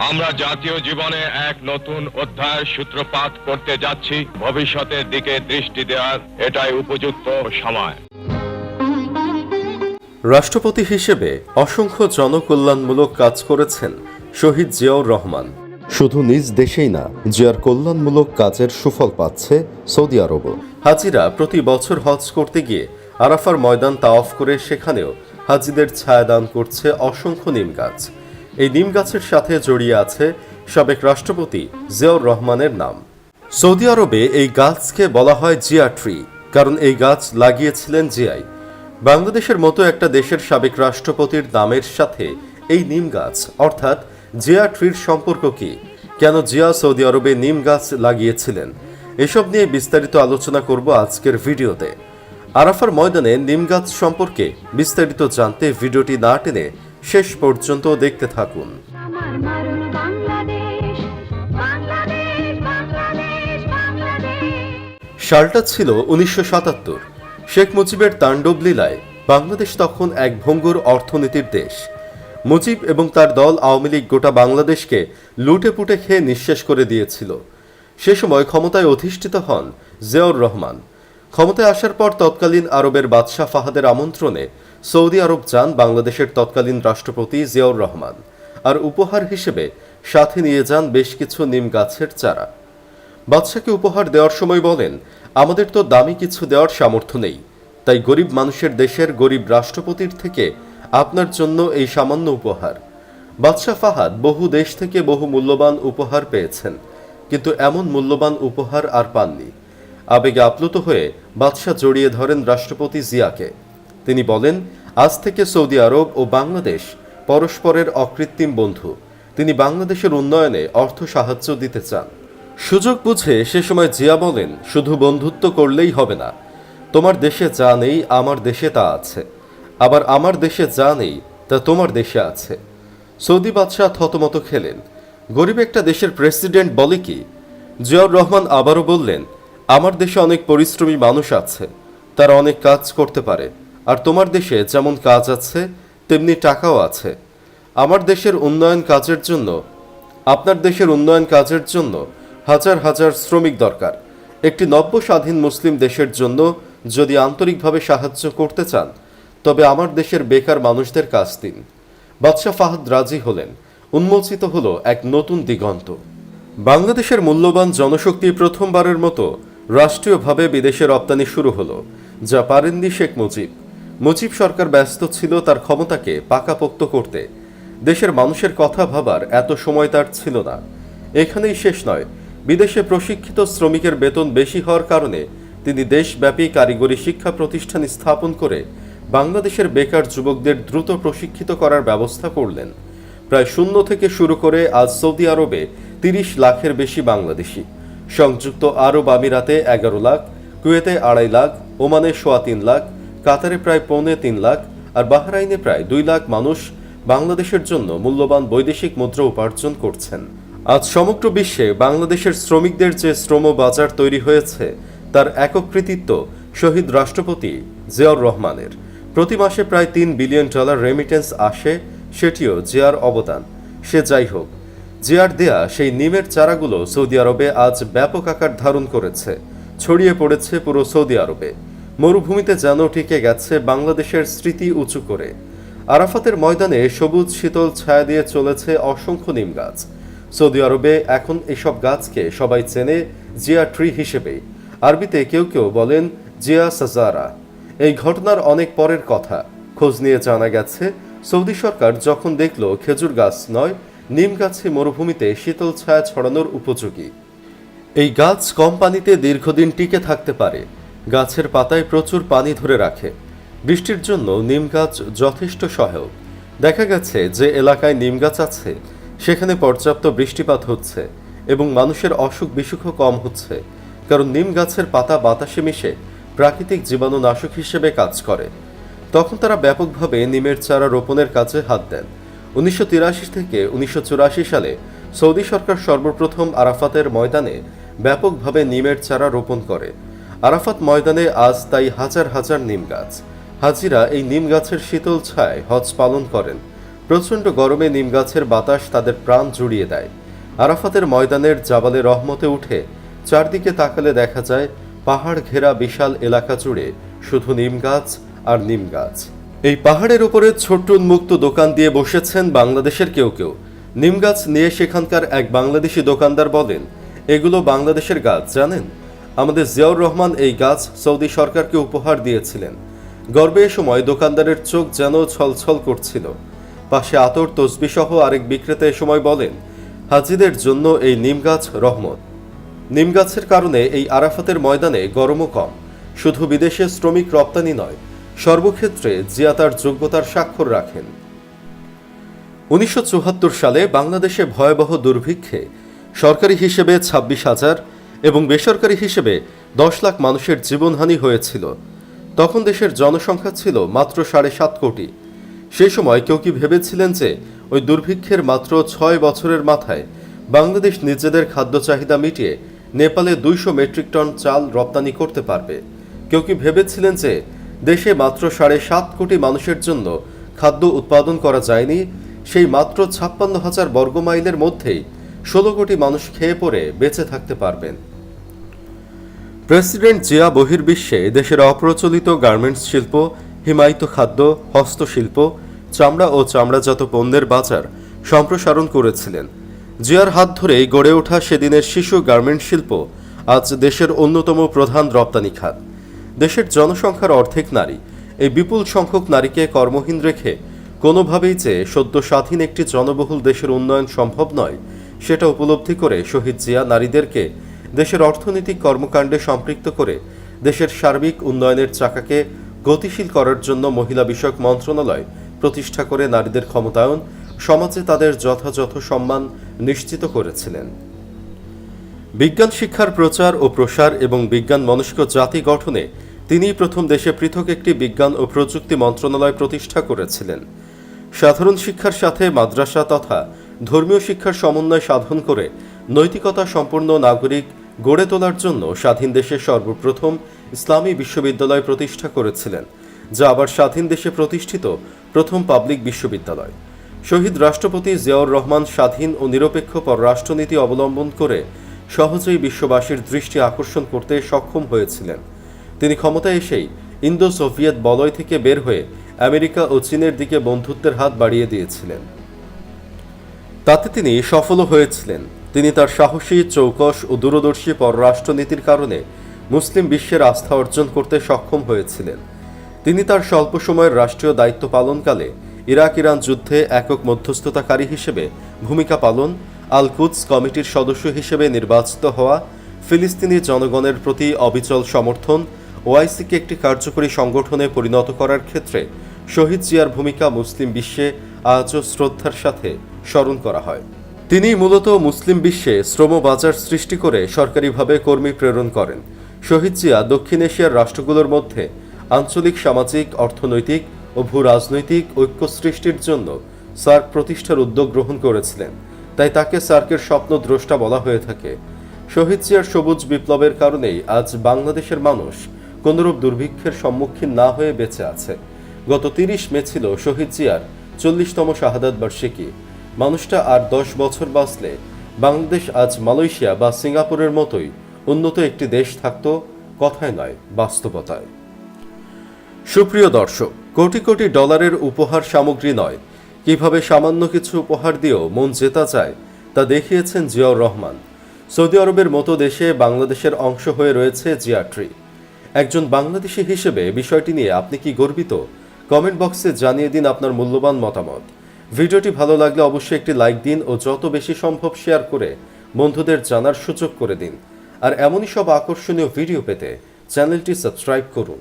আমরা জাতীয় জীবনে এক নতুন অধ্যায়ের সূত্রপাত করতে যাচ্ছি। ভবিষ্যতের দিকে দৃষ্টি দেওয়ার এটাই উপযুক্ত সময়। রাষ্ট্রপতি হিসেবে অসংখ্য জনকল্যাণমূলক কাজ করেছেন শহীদ জিয়াউর রহমান। শুধু নিজ দেশেই না, জিয়ার কল্যাণমূলক কাজের সুফল পাচ্ছে সৌদি আরবও। হাজিরা প্রতি বছর হজ করতে গিয়ে আরাফার ময়দান তাওয়াফ করে সেখানেও হাজিদের ছায়াদান করছে অসংখ্য নিম গাছ। এই নিম গাছের সাথে জড়িয়ে আছে সাবেক রাষ্ট্রপতি জিয়াউর রহমানের নাম। সৌদি আরবে এই গাছকে বলা হয় জিয়া ট্রি, কারণ এই গাছ লাগিয়েছিলেন জিয়াই। বাংলাদেশের মতো একটা দেশের সাবেক রাষ্ট্রপতির নামের সাথে এই নিম গাছ অর্থাৎ জিয়া ট্রির সম্পর্ক কি? কেন জিয়া সৌদি আরবে নিম গাছ লাগিয়েছিলেন? এসব নিয়ে বিস্তারিত আলোচনা করব আজকের ভিডিওতে। আরাফার ময়দানে নিম গাছ সম্পর্কে বিস্তারিত জানতে ভিডিওটি না টেনে শেষ পর্যন্ত দেখতে থাকুন। সালটা ছিল 1977। শেখ মুজিবের তাণ্ডব লীলায় বাংলাদেশ তখন এক ভঙ্গুর অর্থনীতির দেশ। মুজিব এবং তার দল আওয়ামী লীগ গোটা বাংলাদেশকে লুটে পুটে খেয়ে নিঃশেষ করে দিয়েছিল। সে সময় ক্ষমতায় অধিষ্ঠিত হন জিয়াউর রহমান। ক্ষমতায় আসার পর তৎকালীন আরবের বাদশাহ ফাহাদের আমন্ত্রণে সৌদি আরব যান বাংলাদেশের তৎকালীন রাষ্ট্রপতি জিয়াউর রহমান, আর উপহার হিসেবে সাথে নিয়ে যান বেশ কিছু নিম গাছের চারা। বাদশাকে উপহার দেওয়ার সময় বলেন, আমাদের তো দামি কিছু দেওয়ার সামর্থ্য নেই, তাই গরিব মানুষের দেশের গরিব রাষ্ট্রপতির থেকে আপনার জন্য এই সামান্য উপহার। বাদশাহ ফাহাদ বহু দেশ থেকে বহু মূল্যবান উপহার পেয়েছেন, কিন্তু এমন মূল্যবান উপহার আর পাননি। আবেগে আপ্লুত হয়ে বাদশাহ জড়িয়ে ধরেন রাষ্ট্রপতি জিয়াকে। তিনি বলেন, আজ থেকে সৌদি আরব ও বাংলাদেশ পরস্পরের অকৃত্রিম বন্ধু। তিনি বাংলাদেশের উন্নয়নে অর্থ সাহায্য দিতে চান। সুযোগ বুঝে সে সময় জিয়া বলেন, শুধু বন্ধুত্ব করলেই হবে না, তোমার দেশে যা নেই আমার দেশে তা আছে, আবার আমার দেশে যা নেই তা তোমার দেশে আছে। সৌদি বাদশাহ থতমত খেলেন। গরিব একটা দেশের প্রেসিডেন্ট বলে কি? জিয়াউর রহমান আবারও বললেন, আমার দেশে অনেক পরিশ্রমী মানুষ আছে, তারা অনেক কাজ করতে পারে, আর তোমার দেশে যেমন কাজ আছে তেমনি টাকাও আছে। আমার দেশের উন্নয়ন কাজের জন্য, আপনার দেশের উন্নয়ন কাজের জন্য হাজার হাজার শ্রমিক দরকার। একটি নব্য স্বাধীন মুসলিম দেশের জন্য যদি আন্তরিকভাবে সাহায্য করতে চান, তবে আমার দেশের বেকার মানুষদের কাজ দিন। বাদশাহ ফাহাদ রাজি হলেন। উন্মোচিত হলো এক নতুন দিগন্ত। বাংলাদেশের মূল্যবান জনশক্তি প্রথমবারের মতো রাষ্ট্রীয়ভাবে বিদেশে রপ্তানি শুরু হলো, যা পারেননি শেখ মুজিব। মুজিব সরকার ব্যস্ত ছিল তার ক্ষমতাকে পাকাপোক্ত করতে। দেশের মানুষের কথা ভাবার এত সময় তার ছিল না। এখানেই শেষ নয়, বিদেশে প্রশিক্ষিত শ্রমিকের বেতন বেশি হওয়ার কারণে তিনি দেশব্যাপী কারিগরি শিক্ষা প্রতিষ্ঠান স্থাপন করে বাংলাদেশের বেকার যুবকদের দ্রুত প্রশিক্ষিত করার ব্যবস্থা করলেন। প্রায় শূন্য থেকে শুরু করে আজ সৌদি আরবে 30 লাখের বেশি বাংলাদেশি, সংযুক্ত আরব আমিরাতে 11 লাখ, কুয়েতে 2.5 লাখ, ওমানে 3.25 লাখ, কাতারে প্রায় 3.25 লাখ, আর বাহরাইনে প্রায় 2 লাখ মানুষ বাংলাদেশের জন্য মূল্যবান বৈদেশিক মুদ্রা উপার্জন করছেন। আজ সমগ্র বিশ্বে বাংলাদেশের শ্রমিকদের যে শ্রম বাজার তৈরি হয়েছে তার একক কৃতিত্ব শহীদ রাষ্ট্রপতি জিয়াউর রহমানের। প্রতি মাসে প্রায় $3 বিলিয়ন রেমিটেন্স আসে, সেটিও জিয়ার অবদান। সে যাই হোক, জিয়ার দেয়া সেই নিমের চারাগুলো সৌদি আরবে আজ ব্যাপক আকার ধারণ করেছে, ছড়িয়ে পড়েছে পুরো সৌদি আরবে। মরুভূমিতে যেন টিকে গেছে বাংলাদেশের স্মৃতি উঁচু করে। আরাফাতের ময়দানে সবুজ শীতল ছায়া দিয়ে চলেছে অসংখ্য নিম গাছ। সৌদি আরবে এখন এসব গাছকে সবাই চেনে জিয়া ট্রি হিসেবে। আরবিতে কেউ কেউ বলেন জিয়া সাজারা। এই ঘটনার অনেক পরের কথা। খোঁজ নিয়ে জানা গেছে, সৌদি সরকার যখন দেখল খেজুর গাছ নয়, নিম গাছে মরুভূমিতে শীতল ছায়া ছড়ানোর উপযোগী। এই গাছ কম পানিতে দীর্ঘদিন টিকে থাকতে পারে, গাছের পাতায় প্রচুর পানি ধরে রাখে। বৃষ্টির জন্য নিম গাছ যথেষ্ট সহায়ক। দেখা গেছে যে এলাকায় নিম গাছ আছে সেখানে পর্যাপ্ত বৃষ্টিপাত হচ্ছে এবং মানুষের অসুখ বিসুখও কম হচ্ছে, কারণ নিম গাছের পাতা বাতাসে মিশে প্রাকৃতিক জীবাণুনাশক হিসেবে কাজ করে। তখন তারা ব্যাপকভাবে নিমের চারা রোপণের কাজে হাত দেন। 1983 থেকে 1984 সালে সৌদি সরকার সর্বপ্রথম আরাফাতের ময়দানে ব্যাপকভাবে নিমের চারা রোপণ করে। আরাফাত ময়দানে আজ তাই হাজার হাজার নিম গাছ। হাজিরা এই নিম গাছের শীতল ছায়ায় হজ পালন করেন। প্রচণ্ড গরমে নিম গাছের বাতাস তাদের প্রাণ জুড়িয়ে দেয়। আরাফাতের ময়দানের জাবালে রহমতে উঠে চারদিকে তাকালে দেখা যায় পাহাড় ঘেরা বিশাল এলাকা জুড়ে শুধু নিম গাছ আর নিম গাছ। এই পাহাড়ের উপরে ছোট্ট উন্মুক্ত দোকান দিয়ে বসেছেন বাংলাদেশের কেউ কেউ। নিম গাছ নিয়ে সেখানকার এক বাংলাদেশি দোকানদার বলেন, এগুলো বাংলাদেশের গাছ জানেন, আমাদের জিয়াউর রহমান এই গাছ সৌদি সরকারকে উপহার দিয়েছিলেন। গর্বে এ সময় দোকানদারের চোখ যেন ছলছল করছিল। পাশে আতর তসবি সহ আরেক বিক্রেতা এ সময় বলেন, হাজিদের জন্য এই নিম গাছ রহমত। নিম গাছের কারণে এই আরাফাতের ময়দানে গরমও কম। শুধু বিদেশে শ্রমিক রপ্তানি নয়, সর্বক্ষেত্রে জিয়া তার যোগ্যতার স্বাক্ষর রাখেন। 1974 সালে বাংলাদেশে ভয়াবহ দুর্ভিক্ষে সরকারি হিসেবে 26,000 এবং বেসরকারি হিসেবে 10 লাখ মানুষের জীবনহানি হয়েছিল। তখন দেশের জনসংখ্যা ছিল মাত্র 7.5 কোটি। সেই সময় কেউ কি ভেবেছিলেন যে ওই দুর্ভিক্ষের মাত্র 6 বছরের মাথায় বাংলাদেশ নিজেদের খাদ্য চাহিদা মিটিয়ে নেপালে 200 মেট্রিক টন চাল রপ্তানি করতে পারবে? কেউ কি ভেবেছিলেন যে দেশে মাত্র 7.5 কোটি মানুষের জন্য খাদ্য উৎপাদন করা যায়নি, সেই মাত্র 56,000 বর্গমাইলের মধ্যেই 16 কোটি মানুষ খেয়ে পরে বেঁচে থাকতে পারবেন? প্রেসিডেন্ট জিয়া বহির্বিশ্বে দেশের অপ্রচলিত গার্মেন্টস শিল্প, হিমায়িত খাদ্য, হস্তশিল্প, চামড়া ও চামড়াজাত পণ্যের বাজার সম্প্রসারণ করেছিলেন। জিয়ার হাত ধরেই গড়ে ওঠা সেদিনের শিশু গার্মেন্টস শিল্প আজ দেশের অন্যতম প্রধান রপ্তানি খাত। দেশের জনসংখ্যার অর্ধেক নারী। এই বিপুল সংখ্যক নারীকে কর্মহীন রেখে কোনোভাবেই যে সদ্য স্বাধীন একটি জনবহুল দেশের উন্নয়ন সম্ভব নয়, সেটা উপলব্ধি করে শহীদ জিয়া নারীদেরকে দেশের অর্থনৈতিক কর্মকাণ্ডে সম্পৃক্ত করে দেশের সার্বিক উন্নয়নের চাকাকে গতিশীল করার জন্য মহিলা বিষয়ক মন্ত্রণালয় প্রতিষ্ঠা করে নারীদের ক্ষমতায়ন, সমাজে তাদের যথাযথ সম্মান নিশ্চিত করেছিলেন। বিজ্ঞান শিক্ষার প্রচার ও প্রসার এবং বিজ্ঞান মনস্ক জাতি গঠনে তিনিই প্রথম দেশে পৃথক একটি বিজ্ঞান ও প্রযুক্তি মন্ত্রণালয় প্রতিষ্ঠা করেছিলেন। সাধারণ শিক্ষার সাথে মাদ্রাসা তথা ধর্মীয় শিক্ষার সমন্বয় সাধন করে নৈতিকতা সম্পন্ন নাগরিক গড়ে তোলার জন্য স্বাধীন দেশে সর্বপ্রথম ইসলামী বিশ্ববিদ্যালয় প্রতিষ্ঠা করেছিলেন, যা আবার স্বাধীন দেশে প্রতিষ্ঠিত প্রথম পাবলিক বিশ্ববিদ্যালয়। শহীদ রাষ্ট্রপতি জিয়াউর রহমান স্বাধীন ও নিরপেক্ষ পররাষ্ট্রনীতি অবলম্বন করে সহজেই বিশ্ববাসীর দৃষ্টি আকর্ষণ করতে সক্ষম হয়েছিলেন। তিনি ক্ষমতায় এসেই ইন্দো সোভিয়েত বলয় থেকে বের হয়ে আমেরিকা ও চীনের দিকে বন্ধুত্বের হাত বাড়িয়ে দিয়েছিলেন। তাতে তিনি সফলও হয়েছিলেন। তিনি তার সাহসী, চৌকস ও দূরদর্শী পররাষ্ট্রনীতির কারণে মুসলিম বিশ্বের আস্থা অর্জন করতে সক্ষম হয়েছিলেন। তিনি তার স্বল্প সময়ের রাষ্ট্রীয় দায়িত্ব পালনকালে ইরাক ইরান যুদ্ধে একক মধ্যস্থতাকারী হিসেবে ভূমিকা পালন, আল কুদস কমিটির সদস্য হিসেবে নির্বাচিত হওয়া, ফিলিস্তিনি জনগণের প্রতি অবিচল সমর্থন, ওআইসিকে একটি কার্যকরী সংগঠনে পরিণত করার ক্ষেত্রে শহীদ জিয়ার ভূমিকা মুসলিম বিশ্বে আজও শ্রদ্ধার সাথে স্মরণ করা হয়। তিনি মূলত মুসলিম বিশ্বে শ্রম বাজার সৃষ্টি করে সরকারিভাবে কর্মী প্রেরণ করেন। শহীদ জিয়া দক্ষিণ এশিয়ার রাষ্ট্রগুলোর মধ্যে আঞ্চলিক সামাজিক, অর্থনৈতিক ও ভূ রাজনৈতিক ঐক্য সৃষ্টির জন্য সার্ক প্রতিষ্ঠার উদ্যোগ গ্রহণ করেছিলেন। তাই তাকে সার্কের স্বপ্নদ্রষ্টা বলা হয়ে থাকে। শহীদ জিয়ার সবুজ বিপ্লবের কারণেই আজ বাংলাদেশের মানুষ কোনরূপ দুর্ভিক্ষের সম্মুখীন না হয়ে বেঁচে আছে। গত 30 মে ছিল শহীদ জিয়ার 40তম শাহাদাত বার্ষিকী। মানুষটা আর 10 বছর বাঁচলে বাংলাদেশ আজ মালয়েশিয়া বা সিঙ্গাপুরের মতোই উন্নত একটি দেশ থাকত, কথায় নয় বাস্তবতায়। সুপ্রিয় দর্শক, কোটি কোটি ডলারের উপহার সামগ্রী নয়, কিভাবে সামান্য কিছু উপহার দিয়েও মন জেতা যায় তা দেখিয়েছেন জিয়াউর রহমান। সৌদি আরবের মতো দেশে বাংলাদেশের অংশ হয়ে রয়েছে জিয়া ট্রি। একজন বাংলাদেশি হিসেবে বিষয়টি নিয়ে আপনি কি গর্বিত? কমেন্ট বক্সে জানিয়ে দিন আপনার মূল্যবান মতামত। ভিডিওটি ভালো লাগলে অবশ্যই একটি লাইক দিন ও যত বেশি সম্ভব শেয়ার করে বন্ধুদের জানার সুযোগ করে দিন। আর এমনই সব আকর্ষণীয় ভিডিও পেতে চ্যানেলটি সাবস্ক্রাইব করুন।